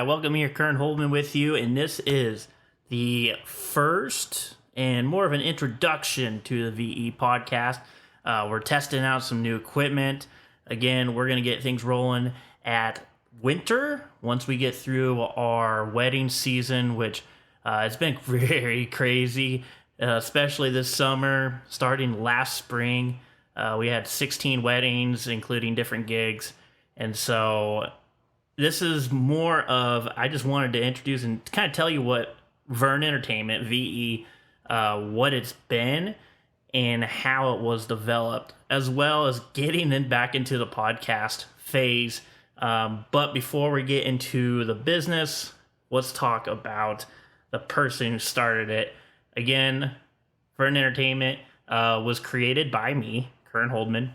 Hi, welcome here, Vern Holman with you, and this is the first and more of an introduction to the VE podcast. We're testing out some new equipment. Again, we're going to get things rolling at winter once we get through our wedding season, which it's been very crazy, especially this summer. Starting last spring, we had 16 weddings, including different gigs, and so this is more of, I just wanted to introduce and kind of tell you what Vern Entertainment, VE, what it's been and how it was developed, as well as getting back into the podcast phase. But before we get into the business, let's talk about the person who started it. Again, Vern Entertainment was created by me, Vern Holdman.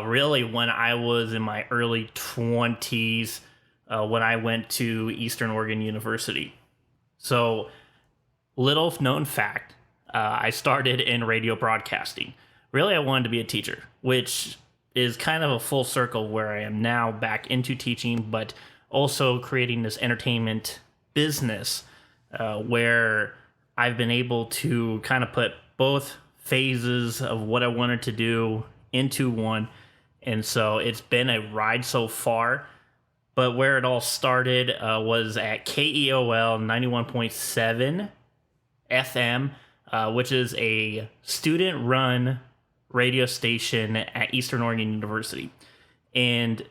Really, when I was in my early 20s, when I went to Eastern Oregon University. So, little known fact, I started in radio broadcasting. Really, I wanted to be a teacher, which is kind of a full circle where I am now back into teaching, but also creating this entertainment business where I've been able to kind of put both phases of what I wanted to do into one. And so it's been a ride so far. But where it all started was at KEOL 91.7 FM, which is a student-run radio station at Eastern Oregon University. And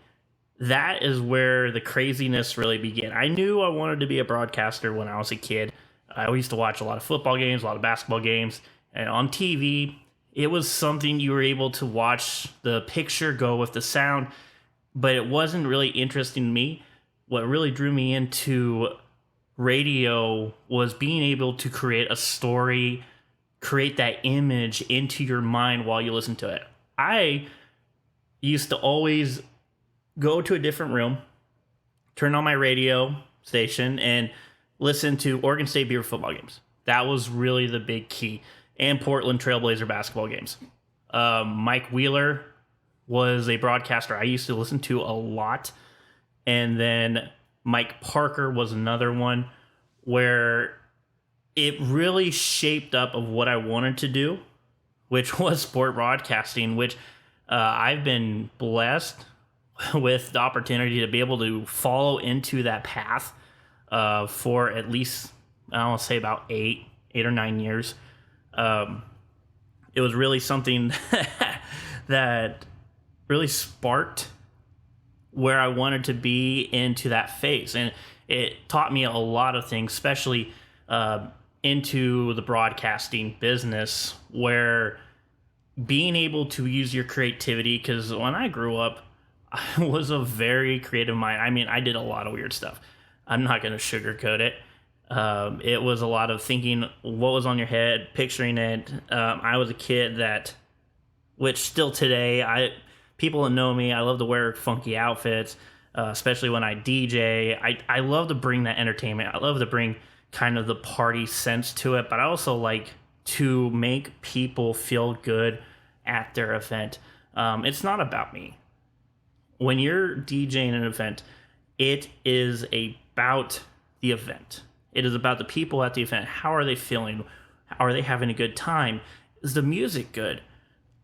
that is where the craziness really began. I knew I wanted to be a broadcaster when I was a kid. I used to watch a lot of football games, a lot of basketball games, and on TV, it was something you were able to watch the picture go with the sound, but it wasn't really interesting to me. What really drew me into radio was being able to create a story, create that image into your mind while you listen to it. I used to always go to a different room, turn on my radio station, and listen to Oregon State Beaver football games. That was really the big key. And Portland Trailblazer basketball games. Mike Wheeler was a broadcaster I used to listen to a lot. And then Mike Parker was another one where it really shaped up of what I wanted to do, which was sport broadcasting, which I've been blessed with the opportunity to be able to follow into that path for at least, I want to say about 8 or 9 years. It was really something that really sparked where I wanted to be into that phase. And it taught me a lot of things, especially into the broadcasting business, where being able to use your creativity, because when I grew up, I was a very creative mind. I mean, I did a lot of weird stuff. I'm not going to sugarcoat it. It was a lot of thinking what was on your head, picturing it. I was a kid that, which still today, people that know me, I love to wear funky outfits, especially when I DJ. I love to bring that entertainment. I love to bring kind of the party sense to it, but I also like to make people feel good at their event. It's not about me. When you're DJing an event, it is about the event. It is about the people at the event. How are they feeling? Are they having a good time? Is the music good?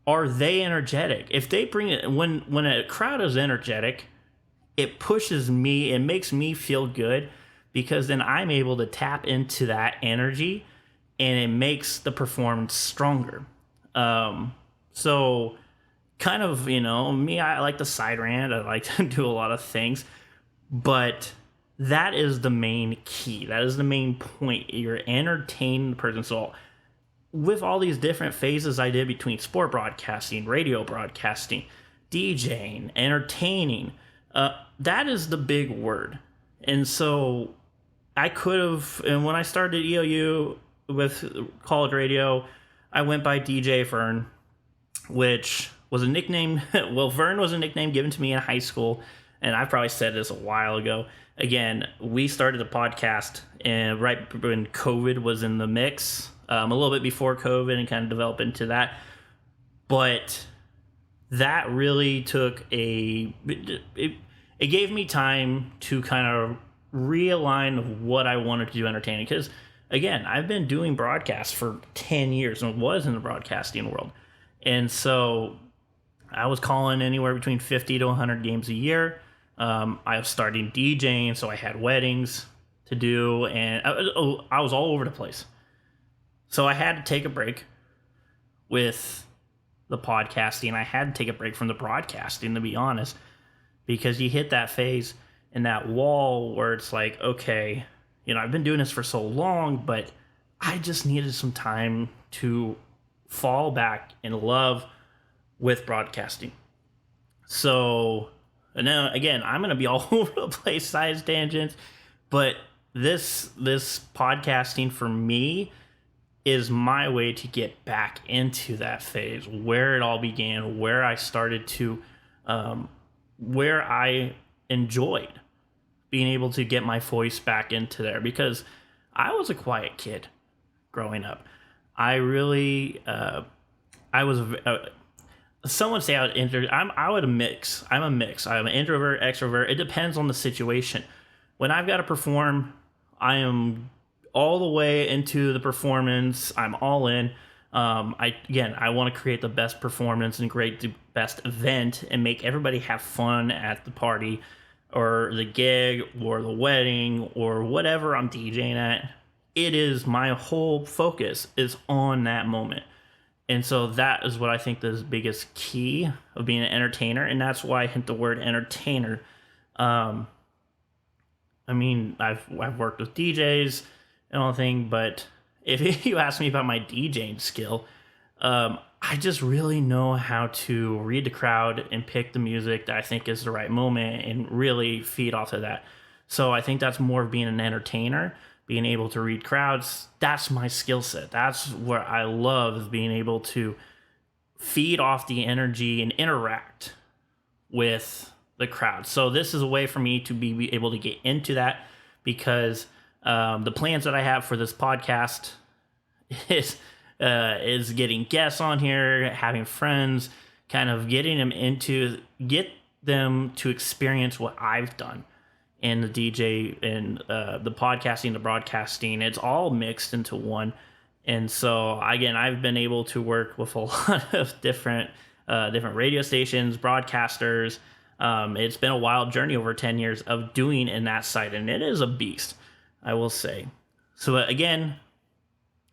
Are they energetic? If they bring it, when a crowd is energetic, it pushes me, it makes me feel good, because then I'm able to tap into that energy and it makes the performance stronger. So kind of, me, I like to side rant. I like to do a lot of things, but that is the main key. That is the main point. You're entertaining the person. So with all these different phases I did between sport broadcasting, radio broadcasting, DJing, entertaining, that is the big word. And so I could have, and when I started EOU with college radio, I went by DJ Vern, which was a nickname. Well, Vern was a nickname given to me in high school, and I probably said this a while ago. Again, we started the podcast and right when COVID was in the mix, a little bit before COVID, and kind of developed into that. But that really took it it gave me time to kind of realign what I wanted to do entertaining. Because again, I've been doing broadcasts for 10 years and was in the broadcasting world. And so I was calling anywhere between 50 to 100 games a year. I was starting DJing, so I had weddings to do, and I was all over the place. So I had to take a break with the podcasting. I had to take a break from the broadcasting, to be honest, because you hit that phase and that wall where it's like, okay, I've been doing this for so long, but I just needed some time to fall back in love with broadcasting. So, and now again, I'm going to be all over the place, size tangents, but this podcasting for me is my way to get back into that phase where it all began, where I started to, where I enjoyed being able to get my voice back into there, because I was a quiet kid growing up. I really, I was, someone say I would mix. I'm a mix. I'm an introvert, extrovert. It depends on the situation. When I've got to perform, I am all the way into the performance. I'm all in. I want to create the best performance and create the best event and make everybody have fun at the party or the gig or the wedding or whatever I'm DJing at. It is my whole focus is on that moment. And so that is what I think the biggest key of being an entertainer. And that's why I hint the word entertainer. I've worked with DJs and all thing, but if you ask me about my DJing skill, I just really know how to read the crowd and pick the music that I think is the right moment and really feed off of that. So I think that's more of being an entertainer, being able to read crowds. That's my skill set. That's what I love, is being able to feed off the energy and interact with the crowd. So this is a way for me to be able to get into that, because the plans that I have for this podcast is getting guests on here, having friends, kind of get them to experience what I've done in the DJ and the podcasting, the broadcasting. It's all mixed into one. And so again, I've been able to work with a lot of different radio stations, broadcasters. It's been a wild journey over 10 years of doing in that site, and it is a beast, I will say. So again,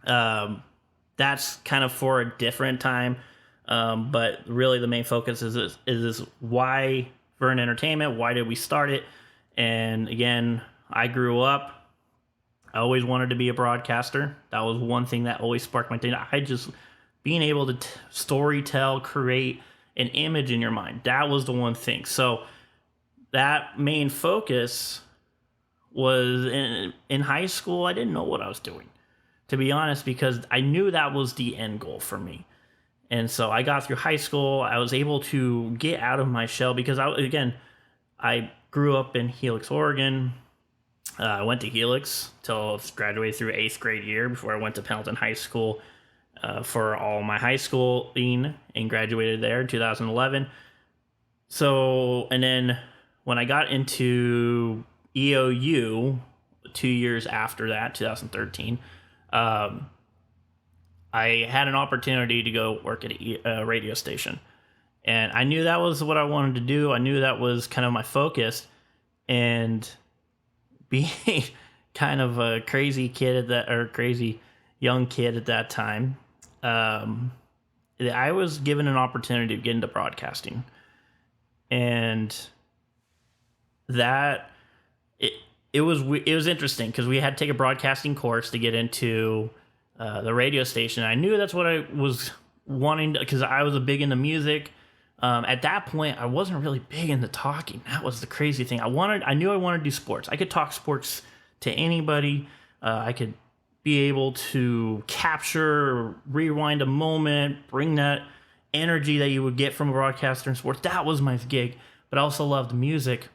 that's kind of for a different time. But really the main focus is this why Vern Entertainment? Why did we start it? And again, I grew up, I always wanted to be a broadcaster. That was one thing that always sparked my thing. Being able to story tell, create an image in your mind. That was the one thing. So that main focus was in high school. I didn't know what I was doing, to be honest, because I knew that was the end goal for me. And so I got through high school. I was able to get out of my shell because I grew up in Helix, Oregon. I went to Helix till I graduated through 8th grade year before I went to Pendleton High School for all my high schooling and graduated there in 2011. So, and then when I got into EOU 2 years after that, 2013, I had an opportunity to go work at a radio station. And I knew that was what I wanted to do. I knew that was kind of my focus. And being kind of a crazy young kid at that time, I was given an opportunity to get into broadcasting. And that it was interesting because we had to take a broadcasting course to get into the radio station. I knew that's what I was wanting because I was big into music. At that point, I wasn't really big into talking. That was the crazy thing. I knew I wanted to do sports. I could talk sports to anybody. I could be able to capture, rewind a moment, bring that energy that you would get from a broadcaster in sports. That was my gig. But I also loved music.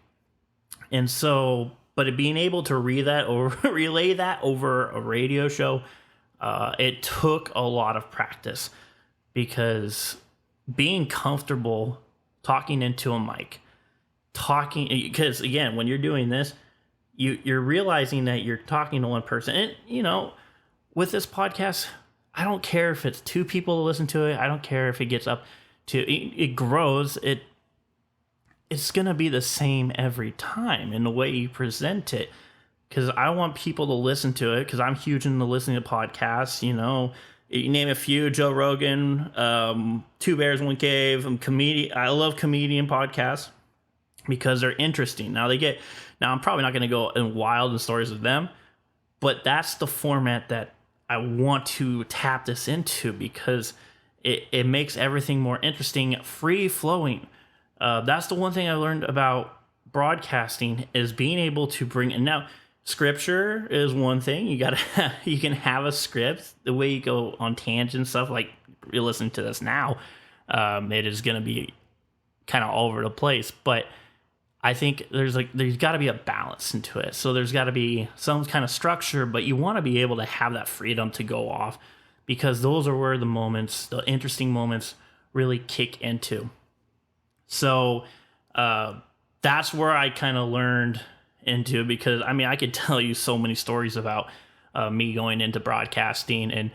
And so, but being able to relay that over a radio show, it took a lot of practice, because being comfortable talking into a mic talking, because again, when you're doing this, you're realizing that you're talking to one person. And, with this podcast, I don't care if it's two people to listen to it. I don't care if it gets up to, it grows. It's going to be the same every time in the way you present it. Because I want people to listen to it, because I'm huge into listening to podcasts. You name a few: Joe Rogan, Two Bears, One Cave. I love comedian podcasts because they're interesting. Now I'm probably not going to go in wild in stories of them, but that's the format that I want to tap this into, because it makes everything more interesting, free flowing. That's the one thing I learned about broadcasting, is being able to bring in. Now, scripture is one thing. You can have a script. The way you go on tangents, stuff like you're listening to this now, it is going to be kind of all over the place. But I think there's got to be a balance into it. So there's got to be some kind of structure, but you want to be able to have that freedom to go off, because those are where the interesting moments really kick into. So that's where I kind of learned into, because I could tell you so many stories about me going into broadcasting, and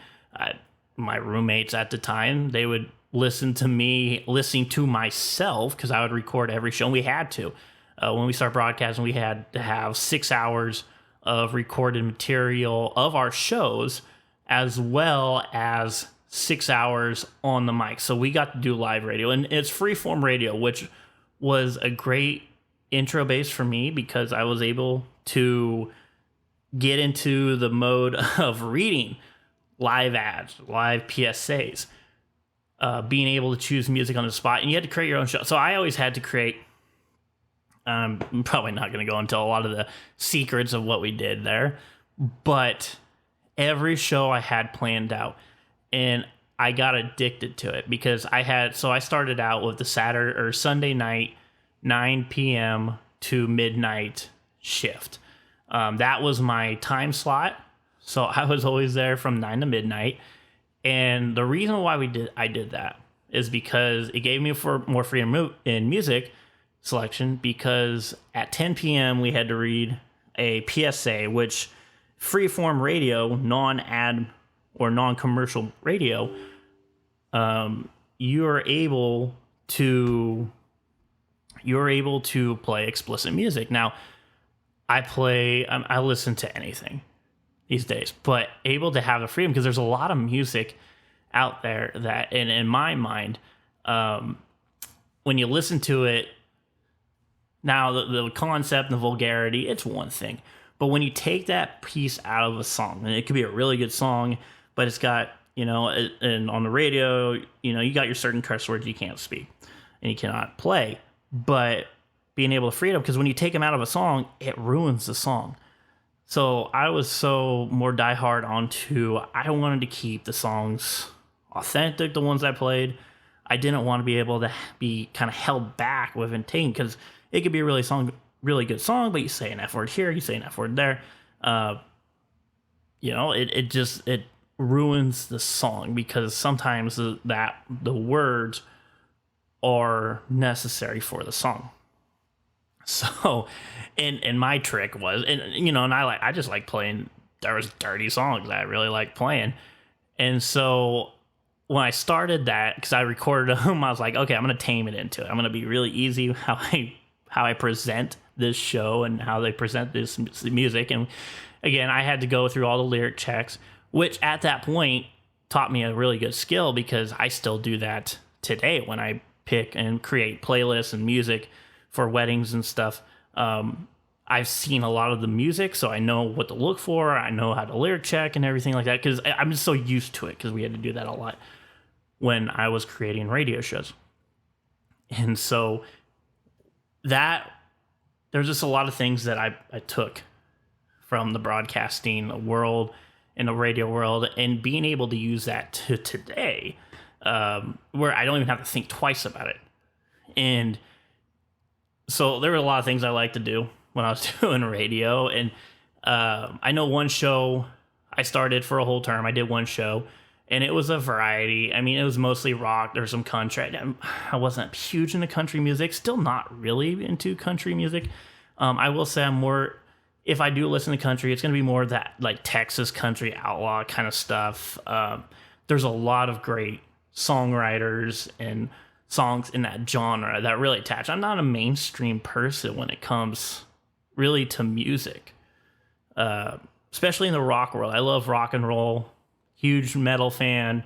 my roommates at the time, they would listen to me listening to myself, because I would record every show. And we had to. When we start broadcasting, we had to have 6 hours of recorded material of our shows, as well as 6 hours on the mic. So we got to do live radio, and it's freeform radio, which was a great intro base for me, because I was able to get into the mode of reading live ads, live PSAs, being able to choose music on the spot, and you had to create your own show. So I always had to create. I'm probably not going to go into a lot of the secrets of what we did there, but every show I had planned out, and I got addicted to it, because I started out with the Saturday or Sunday night, 9 p.m. to midnight shift. That was my time slot. So I was always there from 9 to midnight. And the reason why I did that is because it gave me more freedom in music selection, because at 10 p.m. we had to read a PSA, which freeform radio, non-ad or non-commercial radio, you're able to play explicit music. Now, I listen to anything these days, but able to have the freedom, because there's a lot of music out there that, in my mind, when you listen to it, now the concept and the vulgarity, it's one thing. But when you take that piece out of a song, and it could be a really good song, but it's got, and on the radio, you got your certain curse words you can't speak and you cannot play. But being able to free it up, because when you take them out of a song, it ruins the song. So I was so more diehard onto, I wanted to keep the songs authentic, the ones I played. I didn't want to be able to be kind of held back with taking, because it could be a really good song, but you say an F word here, you say an F word there. It ruins the song, because sometimes the words are necessary for the song. So, and my trick was, and I just like playing. There was dirty songs that I really like playing, and so when I started that, because I recorded them, I was like, okay, I'm gonna tame it into it. I'm gonna be really easy how I present this show and how they present this music. And again, I had to go through all the lyric checks, which at that point taught me a really good skill, because I still do that today when I pick and create playlists and music for weddings and stuff. I've seen a lot of the music, so I know what to look for. I know how to lyric check and everything like that, because I'm just so used to it, because we had to do that a lot when I was creating radio shows. And so there's just a lot of things that I took from the broadcasting world and the radio world, and being able to use that to today, where I don't even have to think twice about it. And so there were a lot of things I like to do when I was doing radio. And I know one show I started for a whole term. I did one show, and it was a variety. I mean, it was mostly rock. There's some country. I wasn't huge into country music. Still not really into country music. I will say I'm more. If I do listen to country, it's going to be more of that like Texas country outlaw kind of stuff. There's a lot of great songwriters and songs in that genre that really attach. I'm not a mainstream person when it comes really to music, especially in the rock world. I love rock and roll. Huge metal fan.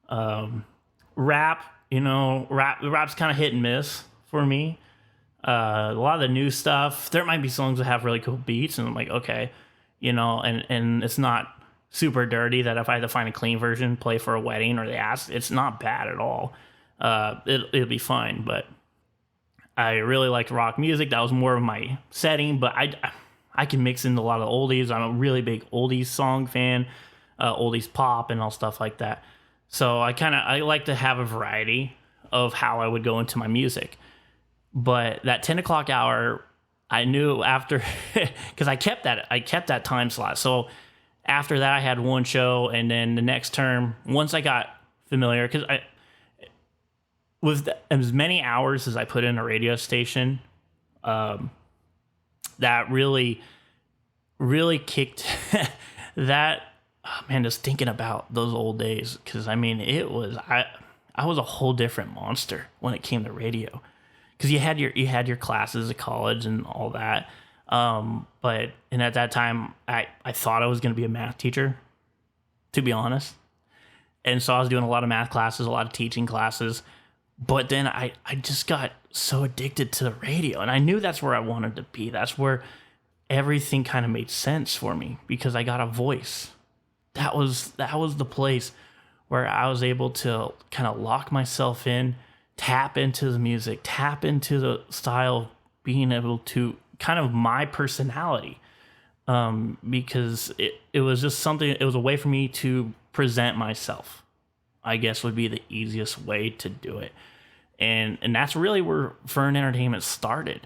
Rap, rap's kind of hit and miss for me. A lot of the new stuff, there might be songs that have really cool beats, and I'm like, okay, and it's not super dirty that if I had to find a clean version, play for a wedding or they ask, it's not bad at all. It'll be fine, but I really liked rock music. That was more of my setting, but I can mix in a lot of oldies. I'm a really big oldies song fan. Oldies pop and all stuff like that. So I like to have a variety of how I would go into my music. But that 10 o'clock hour, I knew after, because I kept that time slot. So after that, I had one show, and then the next term, once I got familiar, because with as many hours as I put in a radio station, that really, really kicked that. Oh, man, just thinking about those old days, because I mean, I was a whole different monster when it came to radio, because you had your classes at college and all that, but at that time I thought I was going to be a math teacher, to be honest, and so I was doing a lot of math classes, a lot of teaching classes, but then I just got so addicted to the radio, and I knew that's where I wanted to be. That's where everything kind of made sense for me, because I got a voice. That was the place where I was able to kind of lock myself in, tap into the music, tap into the style of being able to kind of my personality, because it was just something. It was a way for me to present myself, I guess would be the easiest way to do it, and that's really where Vern Entertainment started,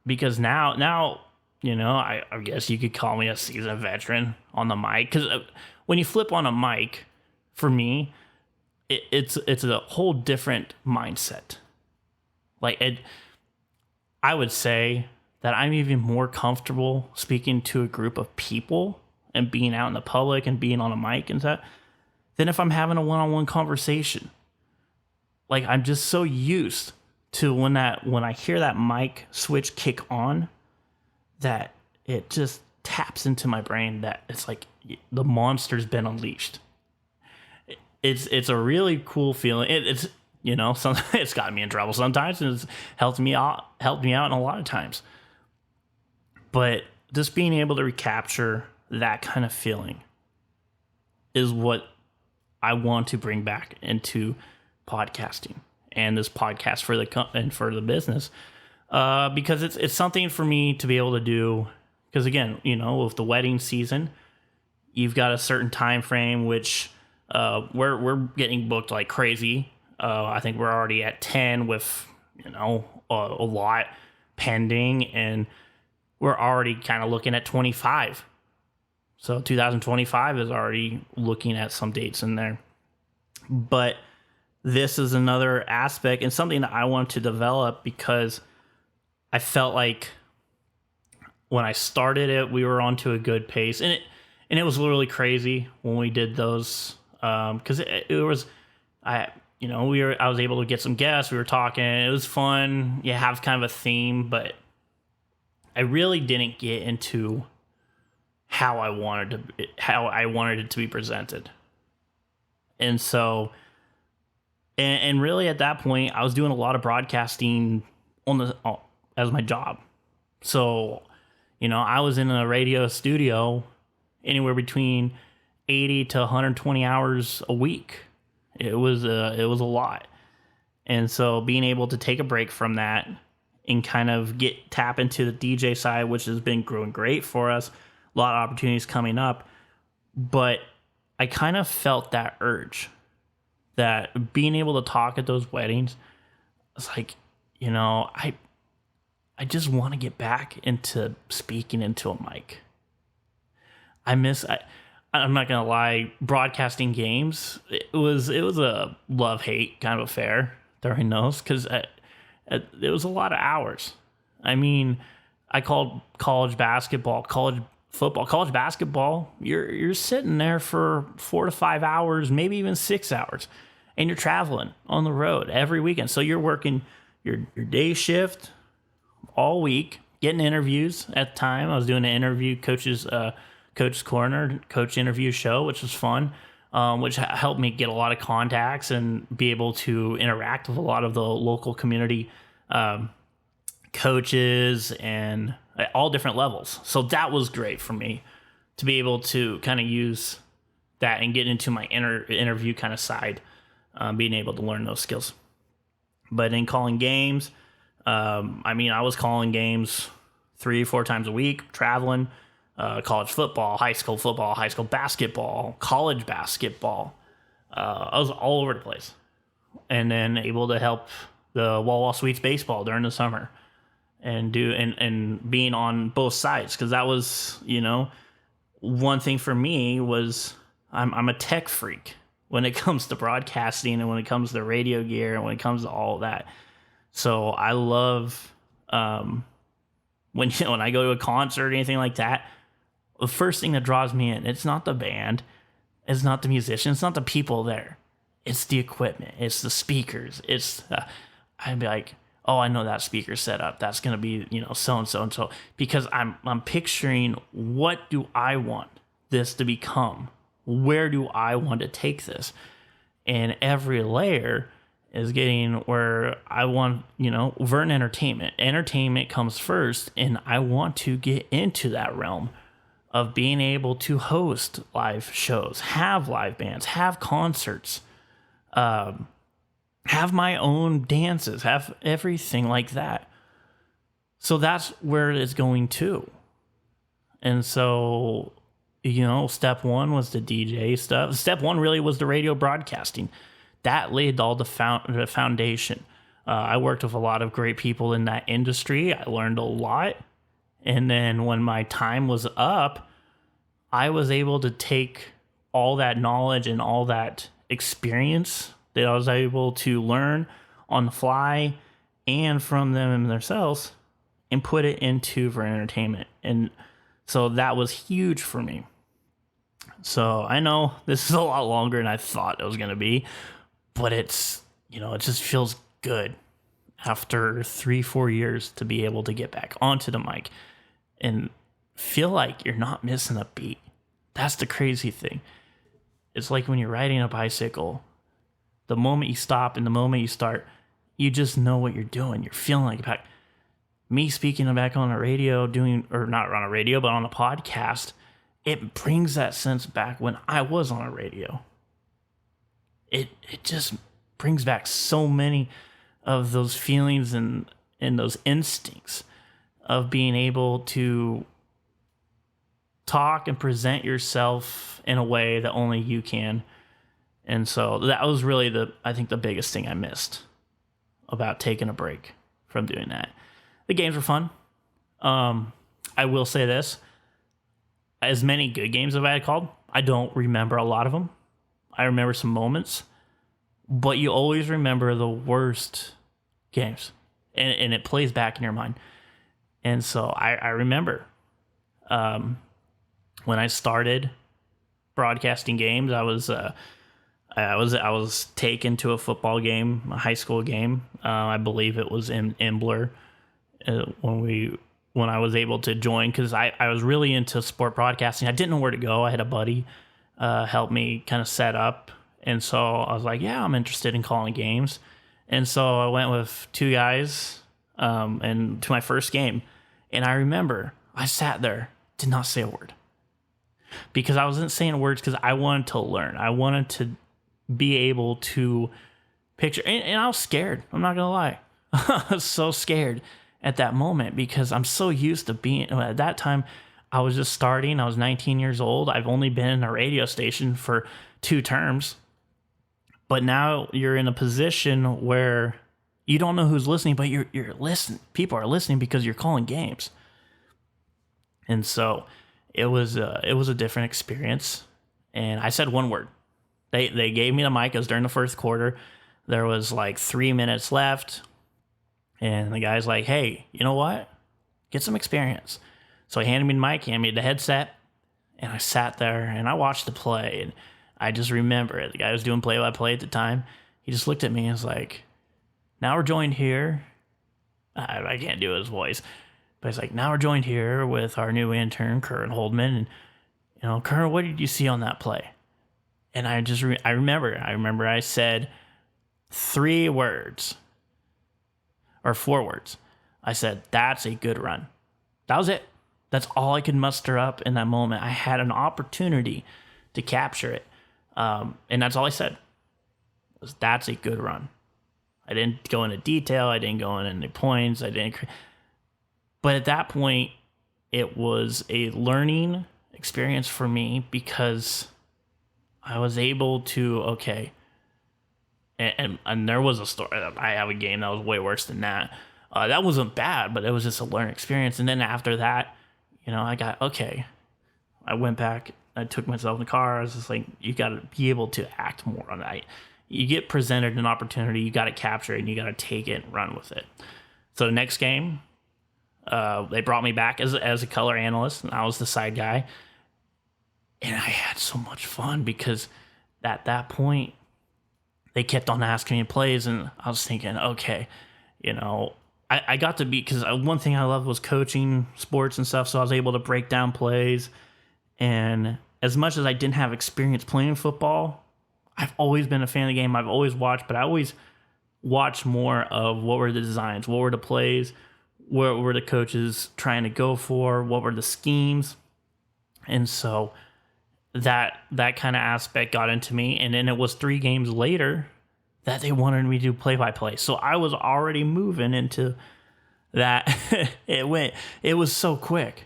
because now. I guess you could call me a seasoned veteran on the mic, because when you flip on a mic, for me, it's a whole different mindset. I would say that I'm even more comfortable speaking to a group of people and being out in the public and being on a mic and that than if I'm having a one-on-one conversation. Like, I'm just so used to when I hear that mic switch kick on, that it just taps into my brain that it's like the monster's been unleashed. It's a really cool feeling. It's it's gotten me in trouble sometimes, and it's helped me out in a lot of times. But just being able to recapture that kind of feeling is what I want to bring back into podcasting and this podcast for the business. Because it's something for me to be able to do, because again, with the wedding season, you've got a certain time frame, which we're getting booked like crazy. I think we're already at 10 with a lot pending, and we're already kind of looking at 25. So 2025 is already looking at some dates in there. But this is another aspect and something that I want to develop, because I felt like when I started it, we were onto a good pace, and it was literally crazy when we did those, because I was able to get some guests. We were talking. It was fun. You have kind of a theme, but I really didn't get into how I wanted it to be presented, and so, and really at that point, I was doing a lot of broadcasting as my job. So, I was in a radio studio anywhere between 80 to 120 hours a week. It was a lot. And so being able to take a break from that and kind of tap into the DJ side, which has been growing great for us, a lot of opportunities coming up. But I kind of felt that urge that being able to talk at those weddings, it's like, I just want to get back into speaking into a mic. I'm not gonna lie, broadcasting games, it was a love-hate kind of affair during those, because it was a lot of hours. I mean, I called college basketball, college football, college basketball. You're sitting there for 4 to 5 hours, maybe even 6 hours, and you're traveling on the road every weekend. So you're working your day shift all week, getting interviews. At the time, I was doing an interview, Coach's Corner, coach interview show, which was fun, which helped me get a lot of contacts and be able to interact with a lot of the local community coaches and at all different levels. So that was great for me to be able to kind of use that and get into my interview kind of side, being able to learn those skills. But in calling games, I was calling games 3-4 times a week, traveling, college football, high school basketball, college basketball. I was all over the place. And then able to help the Wall Sweets baseball during the summer and being on both sides. Because that was, one thing for me was I'm a tech freak when it comes to broadcasting and when it comes to radio gear and when it comes to all that. So I love when I go to a concert or anything like that, the first thing that draws me in, it's not the band, it's not the musicians, it's not the people there. It's the equipment, it's the speakers. I'd be like, oh, I know that speaker setup. That's going to be, so and so and so. Because I'm picturing, what do I want this to become? Where do I want to take this? And every layer is getting where I want, Vern Entertainment. Entertainment comes first, and I want to get into that realm of being able to host live shows, have live bands, have concerts, have my own dances, have everything like that. So that's where it's going to. And so, step one was the DJ stuff. Step one really was the radio broadcasting. That laid all the foundation. I worked with a lot of great people in that industry. I learned a lot. And then when my time was up, I was able to take all that knowledge and all that experience that I was able to learn on the fly and from them themselves and put it into for entertainment. And so that was huge for me. So I know this is a lot longer than I thought it was going to be, but it's, it just feels good after 3-4 years to be able to get back onto the mic and feel like you're not missing a beat. That's the crazy thing. It's like when you're riding a bicycle, the moment you stop and the moment you start, you just know what you're doing. You're feeling like back. Me speaking back on the radio, or not on a radio, but on a podcast, it brings that sense back when I was on a radio. It just brings back so many of those feelings and those instincts of being able to talk and present yourself in a way that only you can. And so that was really I think the biggest thing I missed about taking a break from doing that. The games were fun. I will say this. As many good games as I had called, I don't remember a lot of them. I remember some moments, but you always remember the worst games, and it plays back in your mind. And so I remember when I started broadcasting games, I was taken to a football game, a high school game. I believe it was in Ambler when I was able to join, because I was really into sport broadcasting. I didn't know where to go. I had a buddy help me kind of set up. And so I was like, yeah, I'm interested in calling games. And so I went with 2 guys and to my first game. And I remember I sat there, did not say a word. Because I wasn't saying words because I wanted to learn. I wanted to be able to picture. And I was scared. I'm not going to lie. I was so scared at that moment because I'm so used to being. At that time, I was just starting. I was 19 years old. I've only been in a radio station for 2 terms. But now you're in a position where you don't know who's listening, but you're listening. People are listening because you're calling games. And so it was a different experience. And I said one word. They gave me the mic. It was during the first quarter. There was like 3 minutes left. And the guy's like, hey, you know what? Get some experience. So he handed me the mic, handed me the headset, and I sat there and I watched the play. And I just remember it. The guy was doing play-by-play at the time. He just looked at me and was like, now we're joined here. I can't do his voice. But he's like, now we're joined here with our new intern, Curran Holdman. And, you know, Curran, what did you see on that play? And I just, I remember I said 3 words or 4 words. I said, that's a good run. That was it. That's all I could muster up in that moment. I had an opportunity to capture it. And that's all I said. Was, that's a good run. I didn't go into detail. I didn't go into any points. But at that point, it was a learning experience for me because I was able to, okay. And there was a story. I have a game that was way worse than that. That wasn't bad, but it was just a learning experience. And then after that, you know, I got, okay. I went back. I took myself in the car. I was just like, you got to be able to act more on that. You get presented an opportunity, you got to capture it, and you got to take it and run with it. So the next game, they brought me back as a color analyst, and I was the side guy. And I had so much fun because at that point, they kept on asking me plays, and I was thinking, okay, you know, I got to be, because one thing I loved was coaching sports and stuff, so I was able to break down plays. And as much as I didn't have experience playing football, I've always been a fan of the game. I've always watched, but I always watched more of what were the designs, what were the plays, what were the coaches trying to go for, what were the schemes. And so that kind of aspect got into me. And then it was 3 games later that they wanted me to do play-by-play. So I was already moving into that. It was so quick.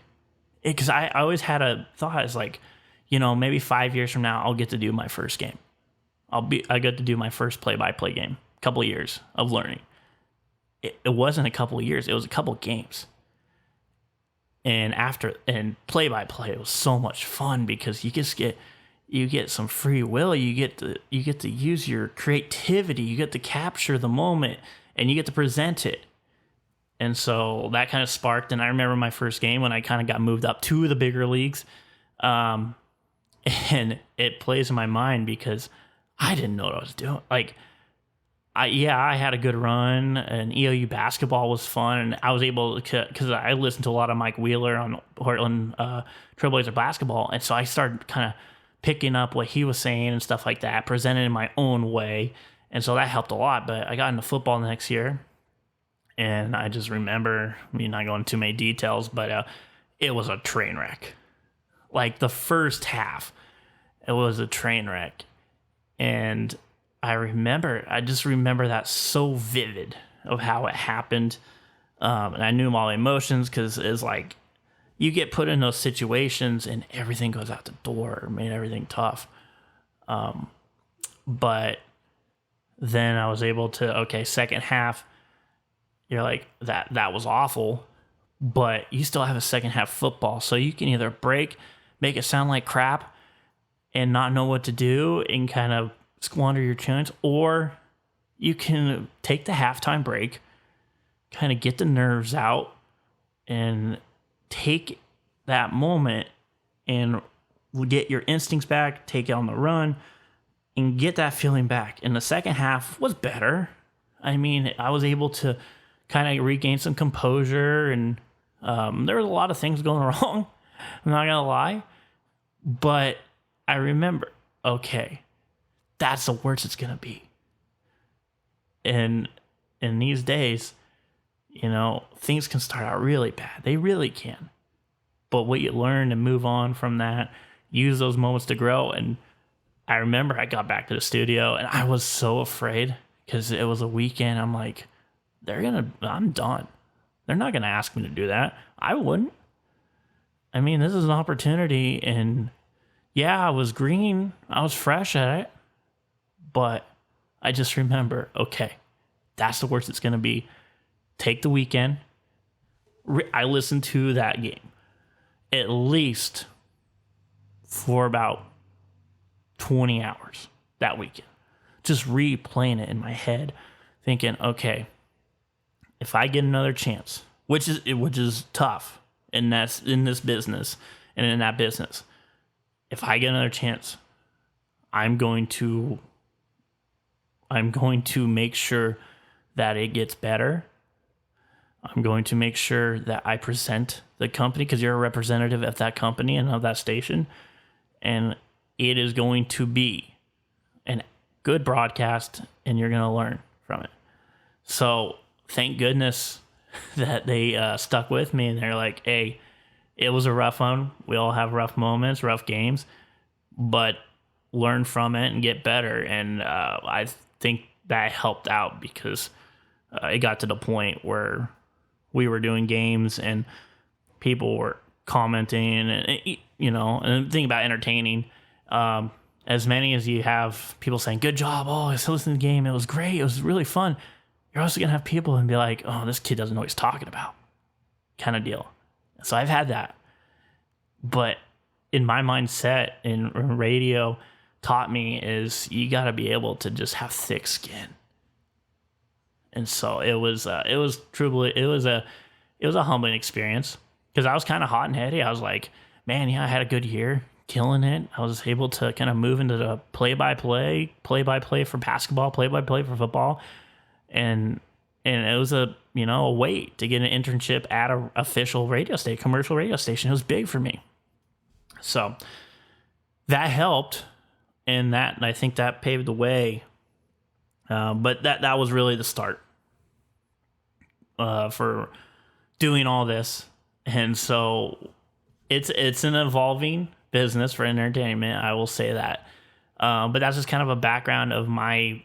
Because I always had a thought, it's like, you know, maybe 5 years from now, I'll get to do my first game. I get to do my first play-by-play game. A couple of years of learning. It wasn't a couple of years. It was a couple of games. And play-by-play, it was so much fun because you get some free will. You get to use your creativity. You get to capture the moment, and you get to present it. And so that kind of sparked. And I remember my first game when I kind of got moved up to the bigger leagues. And it plays in my mind because I didn't know what I was doing. Like, I had a good run, and EOU basketball was fun, and I was able to, because I listened to a lot of Mike Wheeler on Portland Trailblazer basketball, and so I started kind of picking up what he was saying and stuff like that, presented in my own way, and so that helped a lot. But I got into football the next year, and I just remember, not going into too many details, but it was a train wreck. Like, the first half, it was a train wreck, and I just remember that so vivid of how it happened. And I knew all the emotions because it's like you get put in those situations and everything goes out the door, made everything tough. But then I was able to, okay, second half, you're like, that was awful, but you still have a second half football. So you can either make it sound like crap and not know what to do and kind of squander your chance, or you can take the halftime break, kind of get the nerves out, and take that moment and get your instincts back, take it on the run, and get that feeling back. And the second half was better. I mean, I was able to kind of regain some composure, and there was a lot of things going wrong. I'm not gonna lie, but I remember, okay, that's the worst it's going to be. And in these days, things can start out really bad. They really can. But what you learn and move on from that, use those moments to grow. And I remember I got back to the studio and I was so afraid because it was a weekend. I'm like, I'm done. They're not going to ask me to do that. I wouldn't. I mean, this is an opportunity. And yeah, I was green. I was fresh at it. But I just remember, okay, that's the worst it's going to be. Take the weekend. I listened to that game at least for about 20 hours that weekend, just replaying it in my head, thinking, okay, if I get another chance, which is tough, and that's in this business and in that business, if I get another chance, I'm going to make sure that it gets better. I'm going to make sure that I present the company, because you're a representative of that company and of that station, and it is going to be a good broadcast, and you're going to learn from it. So thank goodness that they stuck with me, and they're like, hey, it was a rough one. We all have rough moments, rough games, but learn from it and get better. And I think that helped out, because it got to the point where we were doing games and people were commenting, and and the thing about entertaining, as many as you have people saying, good job, oh, I was listening to the game, it was great, it was really fun, you're also going to have people and be like, oh, this kid doesn't know what he's talking about, kind of deal. So I've had that. But in my mindset, in radio taught me is you got to be able to just have thick skin. And so it was truly a humbling experience, because I was kind of hot and heady. I was like, man, yeah, I had a good year, killing it. I was able to kind of move into the play-by-play for basketball, play-by-play for football. And it was a wait to get an internship at a official radio station, commercial radio station. It was big for me. So that helped, and I think that paved the way. But that was really the start for doing all this. And so it's an evolving business for entertainment, I will say that. But that's just kind of a background of my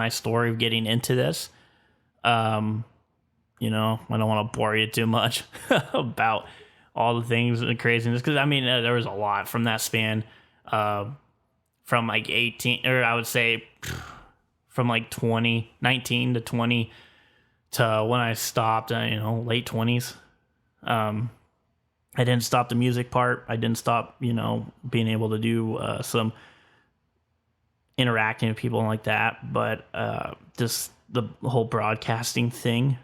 story of getting into this. I don't want to bore you too much about all the things and the craziness, because there was a lot from that span, from like 18, or I would say from like 19 to 20 to when I stopped, late 20s. I didn't stop the music part. I didn't stop, being able to do some interacting with people like that. But just the whole broadcasting thing,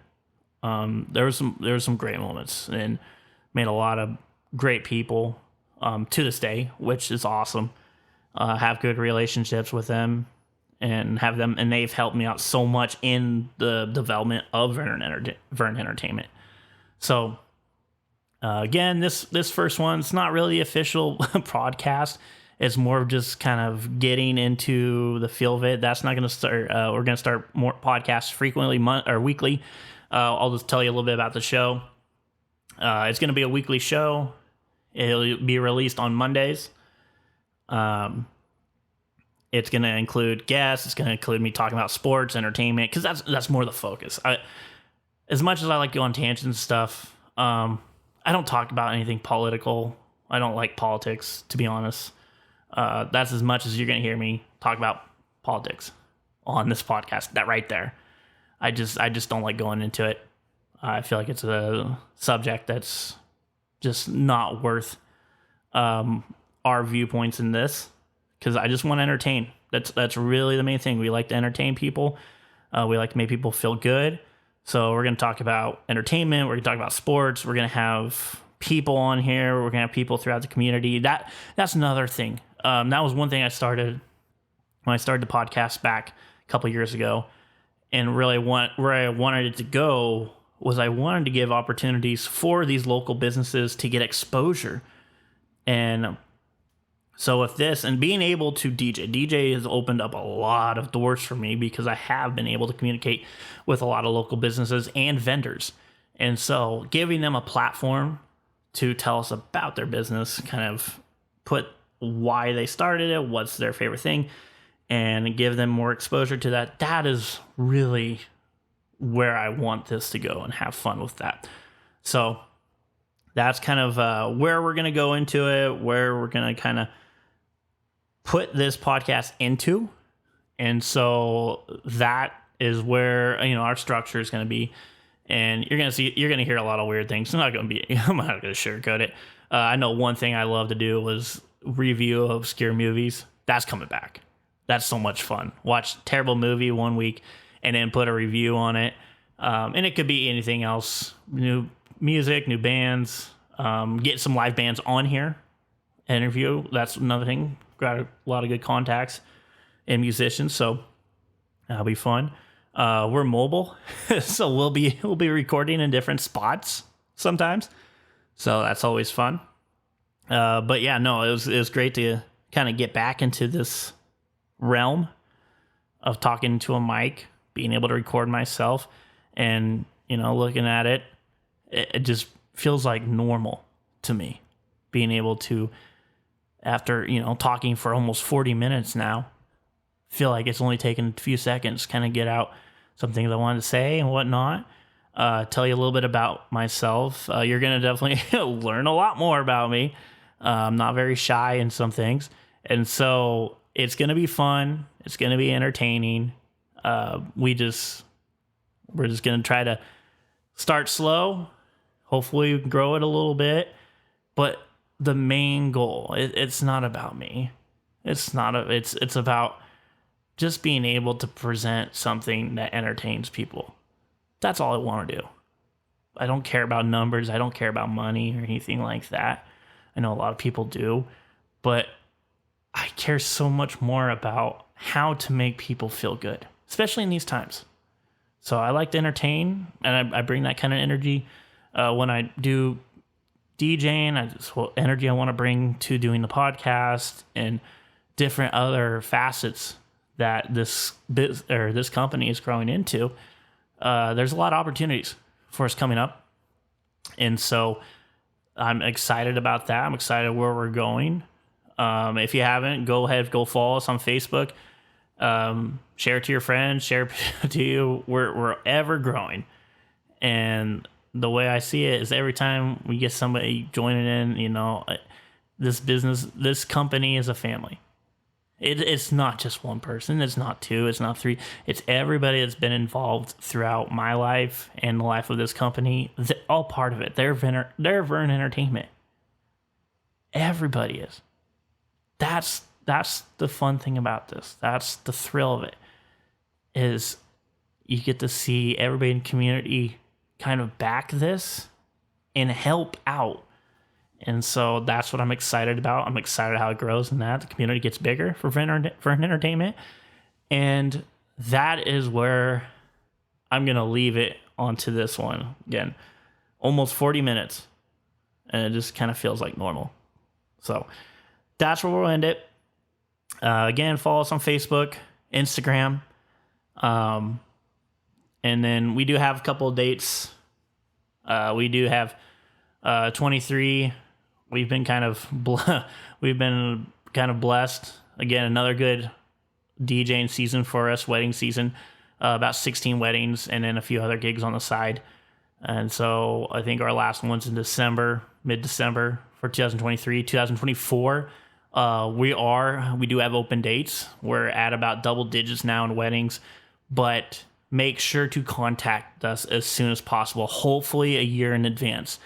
there were some great moments, and made a lot of great people to this day, which is awesome. Have good relationships with them, and they've helped me out so much in the development of Vern Entertainment. So again, this first one, it's not really official podcast. It's more of just kind of getting into the feel of it. That's not going to start. We're going to start more podcasts frequently, weekly. I'll just tell you a little bit about the show. It's going to be a weekly show. It'll be released on Mondays. It's going to include guests. It's going to include me talking about sports, entertainment, because that's more the focus. As much as I like to go on tangents and stuff, I don't talk about anything political. I don't like politics, to be honest. That's as much as you're going to hear me talk about politics on this podcast. That right there. I just don't like going into it. I feel like it's a subject that's just not worth our viewpoints in this, because I just want to entertain. That's really the main thing. We like to entertain people. We like to make people feel good. So we're going to talk about entertainment. We're going to talk about sports. We're going to have people on here. We're going to have people throughout the community. That's another thing. That was one thing I started when I started the podcast back a couple years ago. And really where I wanted it to go was I wanted to give opportunities for these local businesses to get exposure. And so with this, and being able to DJ has opened up a lot of doors for me, because I have been able to communicate with a lot of local businesses and vendors. And so giving them a platform to tell us about their business, kind of put why they started it, what's their favorite thing, and give them more exposure to that. That is really where I want this to go, and have fun with that. So that's kind of where we're going to go into it, where we're going to kind of put this podcast into. And so that is where, our structure is going to be. And you're going to hear a lot of weird things. I'm not going to sugarcoat it. I know one thing I love to do was review obscure movies. That's coming back. That's so much fun. Watch a terrible movie one week and then put a review on it. And it could be anything else. New music, new bands. Get some live bands on here. Interview. That's another thing. Got a lot of good contacts and musicians, so that'll be fun. We're mobile, so we'll be recording in different spots sometimes. So that's always fun. But yeah, no, it was great to kind of get back into this realm of talking to a mic, being able to record myself, and looking at it, it just feels like normal to me. Being able to, after talking for almost 40 minutes now, feel like it's only taken a few seconds to kind of get out some things I wanted to say and whatnot. Tell you a little bit about myself. You're going to definitely learn a lot more about me. I'm not very shy in some things. And so it's going to be fun. It's going to be entertaining. We're just going to try to start slow. Hopefully grow it a little bit. But the main goal, it's not about me. It's about just being able to present something that entertains people. That's all I want to do. I don't care about numbers. I don't care about money or anything like that. I know a lot of people do, but I care so much more about how to make people feel good, especially in these times. So I like to entertain, and I bring that kind of energy when I do DJing. Energy I want to bring to doing the podcast and different other facets that this company is growing into. There's a lot of opportunities for us coming up, and so I'm excited about that. I'm excited where we're going. If you haven't, go ahead, go follow us on Facebook. Share it to your friends. Share it to you. We're ever growing, and the way I see it is every time we get somebody joining in, this company is a family. It's not just one person. It's not two. It's not three. It's everybody that's been involved throughout my life and the life of this company. They're all part of it. They're Vern Entertainment. Everybody is. That's the fun thing about this. That's the thrill of it. Is you get to see everybody in the community kind of back this and help out. And so that's what I'm excited about. I'm excited how it grows and that the community gets bigger for Vern Entertainment. And that is where I'm going to leave it onto this one. Again, almost 40 minutes. And it just kind of feels like normal. So that's where we'll end it. Again, follow us on Facebook, Instagram. And then we do have a couple of dates. We do have 23. We've been kind of blessed. Again, another good DJing season for us, wedding season. About 16 weddings and then a few other gigs on the side. And so I think our last one's in December, mid-December for 2023. 2024, we do have open dates. We're at about double digits now in weddings, but make sure to contact us as soon as possible, hopefully a year in advance.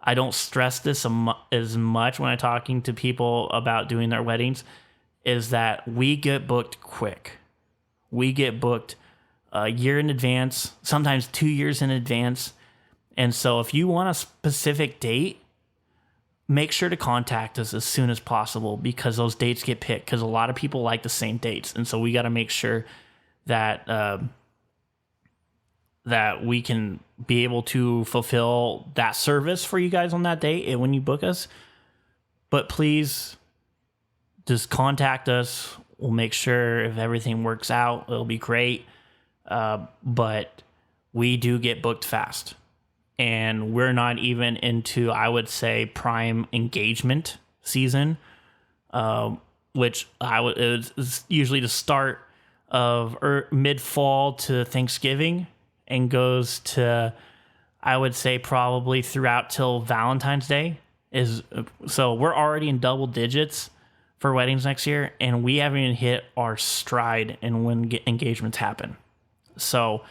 I don't stress this as much when I'm talking to people about doing their weddings, is that we get booked quick. We get booked a year in advance, sometimes 2 years in advance. And so if you want a specific date, make sure to contact us as soon as possible because those dates get picked because a lot of people like the same dates. And so we got to make sure that that we can be able to fulfill that service for you guys on that date and when you book us. But please just contact us. We'll make sure if everything works out, it'll be great. But we do get booked fast. And we're not even into, I would say, prime engagement season, which it's usually the start of mid-fall to Thanksgiving and goes to, I would say, probably throughout till Valentine's Day. So we're already in double digits for weddings next year, and we haven't even hit our stride in when engagements happen. So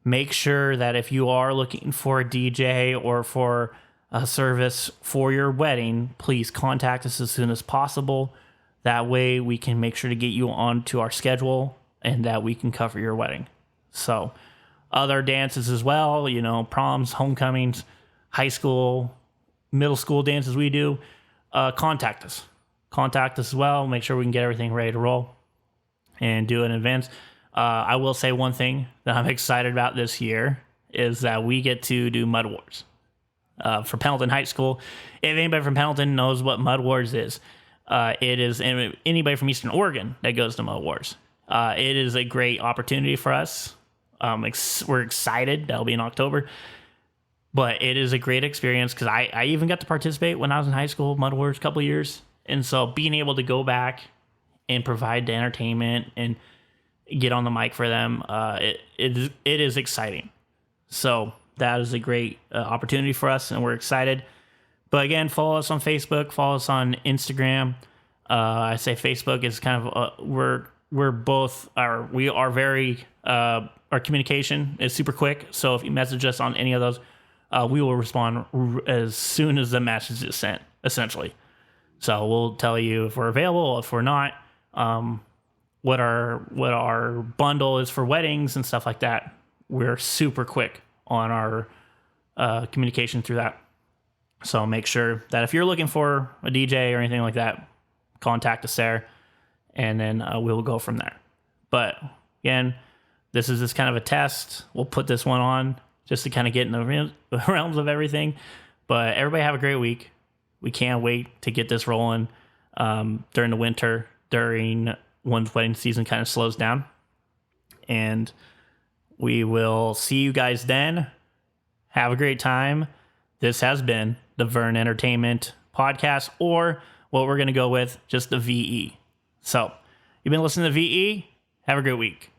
make sure that if you are looking for a DJ or for service for your wedding, please contact us as soon as possible. That way we can make sure to get you onto our schedule and that we can cover your wedding. So other dances as well, proms, homecomings, high school, middle school dances we do, contact us. Contact us as well. Make sure we can get everything ready to roll and do it in advance. I will say one thing that I'm excited about this year is that we get to do Mud Wars for Pendleton High School. If anybody from Pendleton knows what Mud Wars is, it is anybody from Eastern Oregon that goes to Mud Wars. It is a great opportunity for us. We're excited. That'll be in October. But it is a great experience because I even got to participate when I was in high school, Mud Wars, a couple of years. And so being able to go back and provide the entertainment and get on the mic for them, it is exciting. So that is a great opportunity for us, and we're excited. But again, follow us on Facebook, follow us on Instagram. I say Facebook is kind of we are very our communication is super quick. So if you message us on any of those, we will respond as soon as the message is sent, essentially. So we'll tell you if we're available, if we're not, what our bundle is for weddings and stuff like that. We're super quick on our communication through that. So make sure that if you're looking for a DJ or anything like that, contact us there, and then we'll go from there. But again, this is just kind of a test. We'll put this one on just to kind of get in the realms of everything. But everybody have a great week. We can't wait to get this rolling during the winter, during one's wedding season kind of slows down. And we will see you guys then. Have a great time. This has been the Vern Entertainment Podcast, or what we're going to go with, just the VE. So, you've been listening to VE. Have a great week.